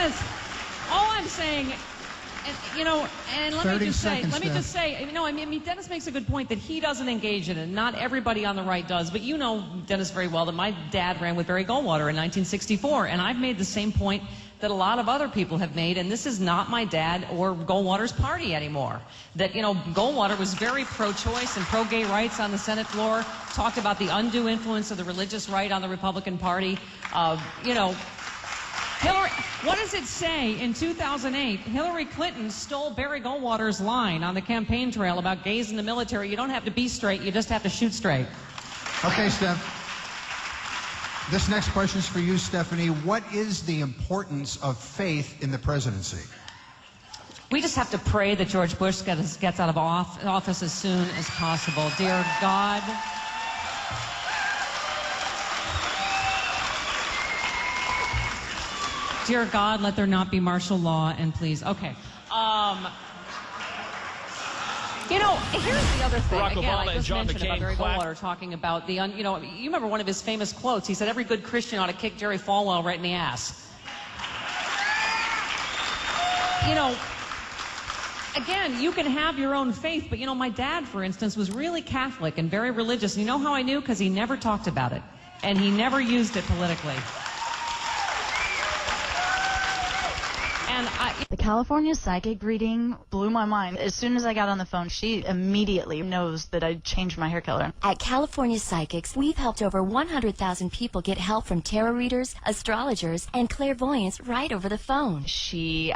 Dennis, all I'm saying, and let me just say, I mean, Dennis makes a good point that he doesn't engage in it. Not everybody on the right does, but you know, Dennis, very well that my dad ran with Barry Goldwater in 1964, and I've made the same point that a lot of other people have made, and this is not my dad or Goldwater's party anymore. That, Goldwater was very pro-choice and pro-gay rights on the Senate floor, talked about the undue influence of the religious right on the Republican Party. Hillary, what does it say in 2008? Hillary Clinton stole Barry Goldwater's line on the campaign trail about gays in the military. You don't have to be straight, you just have to shoot straight. Okay, Steph. This next question is for you, Stephanie. What is the importance of faith in the presidency? We just have to pray that George Bush gets out of office as soon as possible. Dear God, dear God, let there not be martial law, and please, okay. Here's the other thing. Barack Again, Obama I just and John mentioned McCain about Barry Goldwater talking about the, you remember one of his famous quotes. He said, every good Christian ought to kick Jerry Falwell right in the ass. Again, you can have your own faith, but, my dad, for instance, was really Catholic and very religious. And you know how I knew? Because he never talked about it, and he never used it politically. The California psychic reading blew my mind. As soon as I got on the phone, she immediately knows that I changed my hair color. At California Psychics, we've helped over 100,000 people get help from tarot readers, astrologers, and clairvoyants right over the phone. She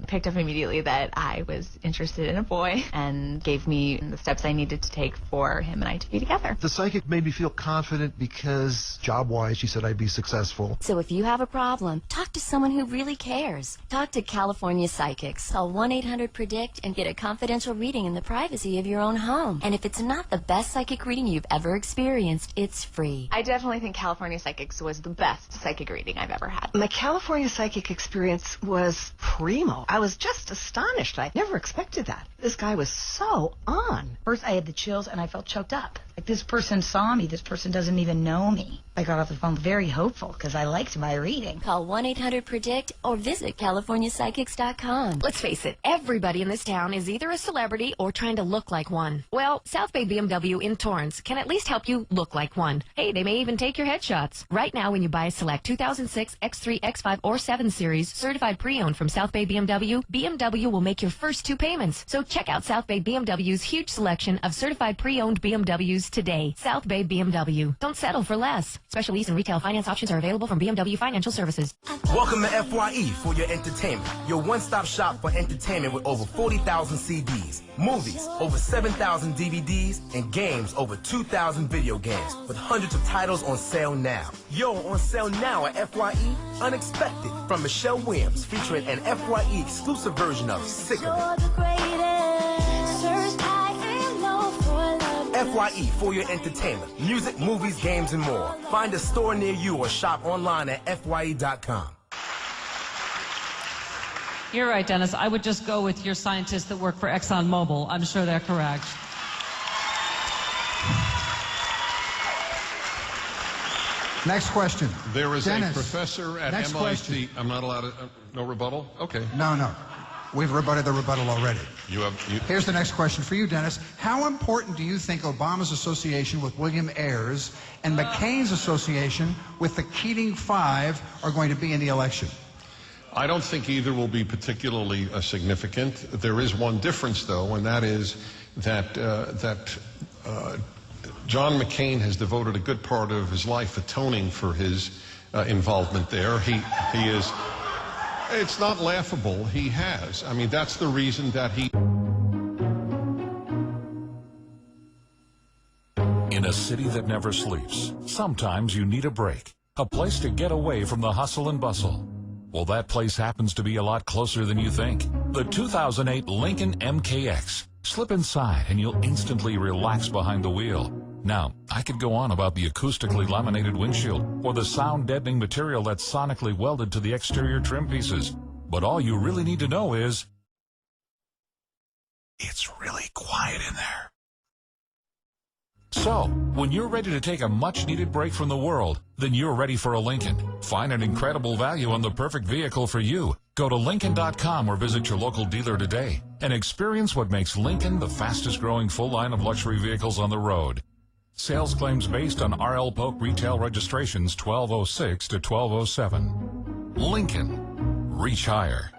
picked up immediately that I was interested in a boy and gave me the steps I needed to take for him and I to be together. The psychic made me feel confident because job-wise, she said I'd be successful. So if you have a problem, talk to someone who really cares. Talk to California Psychics. Call 1-800-PREDICT and get a confidential reading in the privacy of your own home. And if it's not the best psychic reading you've ever experienced, it's free. I definitely think California Psychics was the best psychic reading I've ever had. My California Psychic experience was primo. I was just astonished. I never expected that. This guy was so on. First, I had the chills and I felt choked up. Like, this person saw me. This person doesn't even know me. I got off the phone very hopeful because I liked my reading. Call 1-800-PREDICT or visit CaliforniaPsychics.com. Let's face it, everybody in this town is either a celebrity or trying to look like one. Well, South Bay BMW in Torrance can at least help you look like one. Hey, they may even take your headshots. Right now, when you buy a select 2006 X3, X5, or 7 Series certified pre-owned from South Bay BMW, BMW will make your first 2 payments. So check out South Bay BMW's huge selection of certified pre-owned BMWs today. South Bay BMW. Don't settle for less. Special lease and retail finance options are available from BMW Financial Services. Welcome to FYE for your entertainment. Your one-stop shop for entertainment with over 40,000 CDs, movies, over 7,000 DVDs, and games, over 2,000 video games, with hundreds of titles on sale now. Yo, on sale now at FYE, Unexpected, from Michelle Williams, featuring an FYE exclusive version of Sick of It. FYE for your entertainment, music, movies, games, and more. Find a store near you or shop online at FYE.com. You're right, Dennis. I would just go with your scientists that work for ExxonMobil. I'm sure they're correct. Next question. There is Dennis, a professor at MIT. Question. I'm not allowed to. No rebuttal? Okay. No. We've rebutted the rebuttal already. Here's the next question for you, Dennis. How important do you think Obama's association with William Ayers and McCain's association with the Keating Five are going to be in the election? I don't think either will be particularly significant. There is one difference, though, and that is that John McCain has devoted a good part of his life atoning for his involvement there. He is. It's not laughable. He has. I mean, that's the reason that he. In a city that never sleeps, sometimes you need a break, a place to get away from the hustle and bustle. Well, that place happens to be a lot closer than you think. The 2008 Lincoln MKX. Slip inside and you'll instantly relax behind the wheel. Now, I could go on about the acoustically laminated windshield or the sound-deadening material that's sonically welded to the exterior trim pieces. But all you really need to know is, it's really quiet in there. So, when you're ready to take a much-needed break from the world, then you're ready for a Lincoln. Find an incredible value on the perfect vehicle for you Go to Lincoln.com or visit your local dealer today and experience what makes Lincoln the fastest growing full line of luxury vehicles on the road. Sales claims based on R.L. Polk retail registrations 1206 to 1207. Lincoln. Reach higher.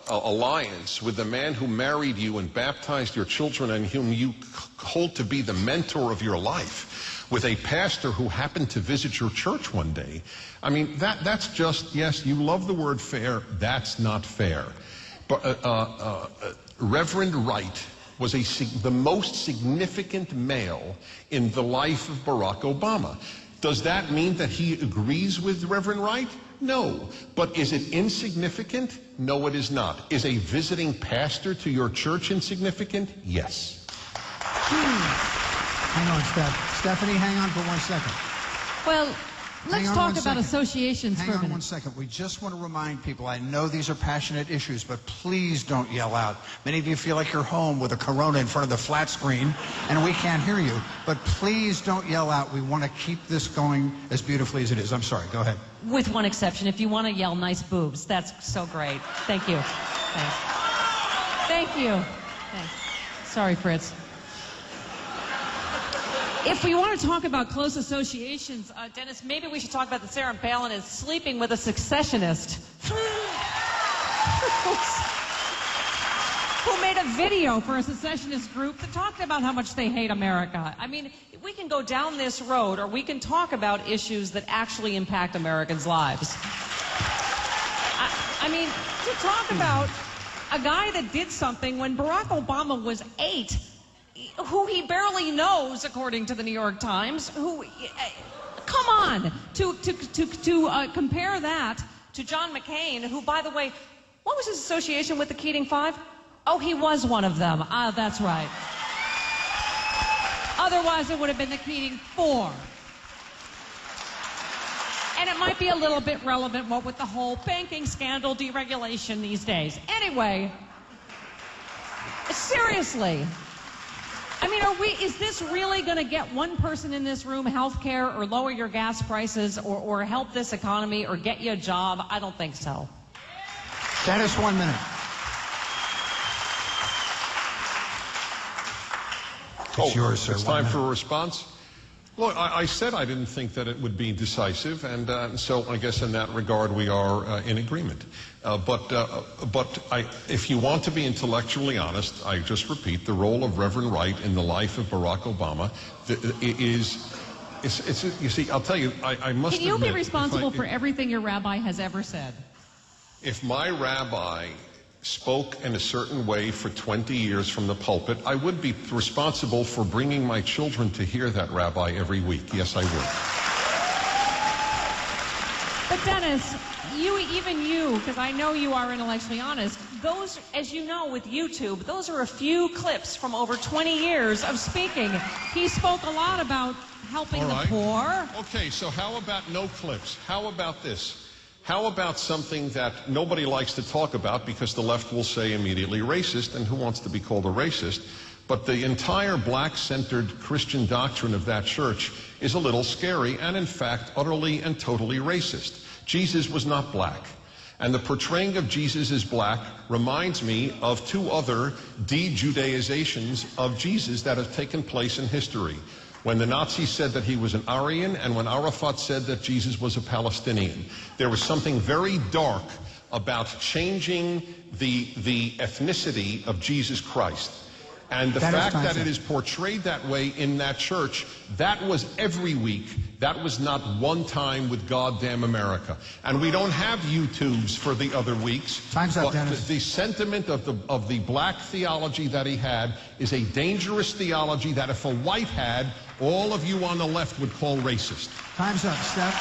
Alliance with the man who married you and baptized your children and whom you hold to be the mentor of your life, with a pastor who happened to visit your church one day. I mean, that's just, yes, you love the word fair. That's not fair. But Reverend Wright was the most significant male in the life of Barack Obama. Does that mean that he agrees with Reverend Wright? No. But is it insignificant? No, it is not. Is a visiting pastor to your church insignificant? Yes. Hang on, Stephanie, hang on for 1 second. Well, let's talk about associations for a minute. Hang on 1 second. We just want to remind people, I know these are passionate issues, but please don't yell out. Many of you feel like you're home with a Corona in front of the flat screen, and we can't hear you. But please don't yell out. We want to keep this going as beautifully as it is. I'm sorry. Go ahead. With one exception. If you want to yell nice boobs, that's so great. Thank you. Thanks. Thank you. Thanks. Sorry, Fritz. If we want to talk about close associations, Dennis, maybe we should talk about that Sarah Palin is sleeping with a successionist who made a video for a secessionist group that talked about how much they hate America. I mean, we can go down this road, or we can talk about issues that actually impact Americans' lives. I mean, to talk about a guy that did something when Barack Obama was 8, who he barely knows, according to the New York Times, who, come on, to compare that to John McCain, who, by the way, what was his association with the Keating Five? Oh, he was one of them. Ah, that's right. Otherwise, it would have been the Keating Four. And it might be a little bit relevant, what with the whole banking scandal deregulation these days. Anyway, seriously. I mean, is this really going to get one person in this room health care, or lower your gas prices, or help this economy, or get you a job? I don't think so. Dennis, 1 minute. It's yours, sir. It's time for a response. Look, I said I didn't think that it would be decisive, and so I guess in that regard we are in agreement. But if you want to be intellectually honest, I just repeat, the role of Reverend Wright in the life of Barack Obama is you see, I'll tell you, I must admit... Can you be responsible for everything your rabbi has ever said? If my rabbi spoke in a certain way for 20 years from the pulpit, I would be responsible for bringing my children to hear that rabbi every week. Yes, I would. But Dennis, even you, because I know you are intellectually honest, those, as you know with YouTube, those are a few clips from over 20 years of speaking. He spoke a lot about helping the poor. Okay, so how about no clips? How about this? How about something that nobody likes to talk about because the left will say immediately racist, and who wants to be called a racist? But the entire black-centered Christian doctrine of that church is a little scary and, in fact, utterly and totally racist. Jesus was not black. And the portraying of Jesus as black reminds me of two other de-Judaizations of Jesus that have taken place in history. When the Nazis said that he was an Aryan, and when Arafat said that Jesus was a Palestinian. There was something very dark about changing the ethnicity of Jesus Christ. And the fact that it is portrayed that way in that church, that was every week. That was not one time with goddamn America. And we don't have YouTubes for the other weeks. Time's up, Dennis. The sentiment of the black theology that he had is a dangerous theology that if a white had, all of you on the left would call racist. Time's up, Steph.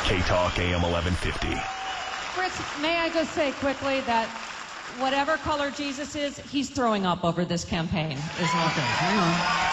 KTLK AM 1150. Fritz, may I just say quickly that whatever color Jesus is, he's throwing up over this campaign. Okay, hang on.